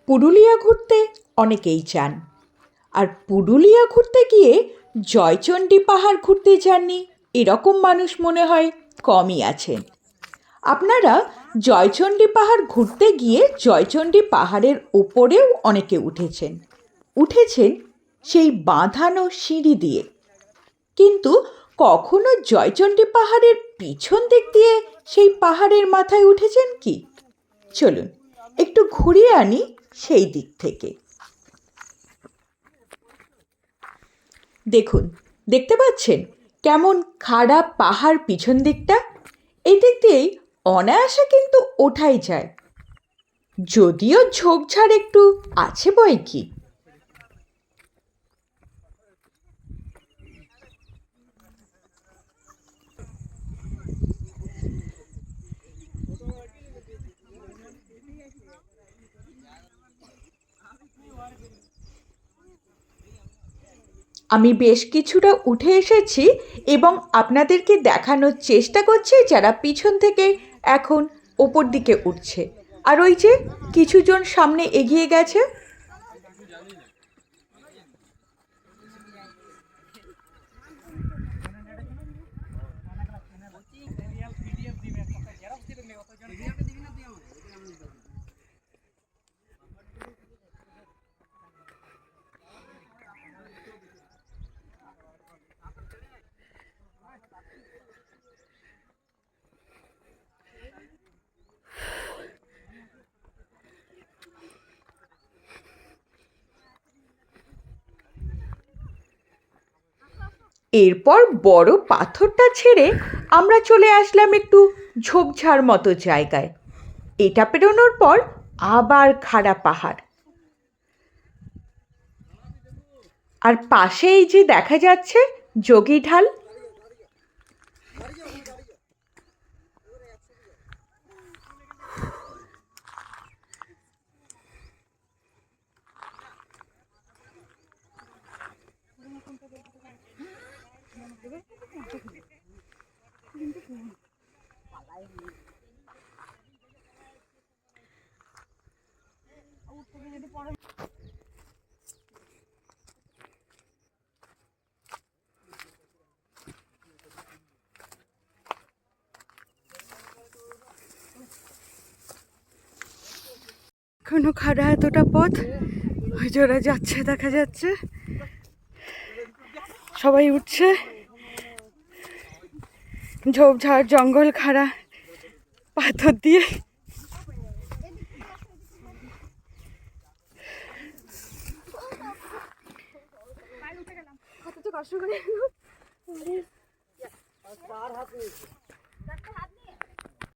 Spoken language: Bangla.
পুরুলিয়া ঘুরতে অনেকেই চান, আর পুরুলিয়া ঘুরতে গিয়ে জয়চণ্ডী পাহাড় ঘুরতে যাননি এরকম মানুষ মনে হয় কমই আছেন। আপনারা জয়চণ্ডী পাহাড় ঘুরতে গিয়ে জয়চণ্ডী পাহাড়ের ওপরেও অনেকে উঠেছেন সেই বাঁধানো সিঁড়ি দিয়ে, কিন্তু কখনো জয়চণ্ডী পাহাড়ের পিছন দিক দিয়ে সেই পাহাড়ের মাথায় উঠেছেন কি? চলুন একটু ঘুরিয়ে আনি সেই দিক থেকে। দেখুন, দেখতে পাচ্ছেন কেমন খাড়া পাহাড় পিছন দিকটা? এই দিক দিয়েই অনায়াসে কিন্তু ওঠাই যায়, যদিও ঝোপঝাড় একটু আছে বই কি। আমি বেশ কিছুটা উঠে এসেছি এবং আপনাদেরকে দেখানোর চেষ্টা করছি যারা পিছন থেকে এখন ওপর দিকে উঠছে, আর ওই যে কিছুজন সামনে এগিয়ে গেছে। এরপর বড় পাথরটা ছেড়ে আমরা চলে আসলাম একটু ঝোপঝাড় মতো জায়গায়। এটা পেরোনোর পর আবার খাড়া পাহাড়, আর পাশেই যে দেখা যাচ্ছে যোগী ঢাল। এখনো খাড়া এতটা পথ, ওই যে ওরা যাচ্ছে দেখা যাচ্ছে, সবাই উঠছে। ঝোপঝাড় জঙ্গল খাড়া পাথর দিয়ে। কষ্ট করে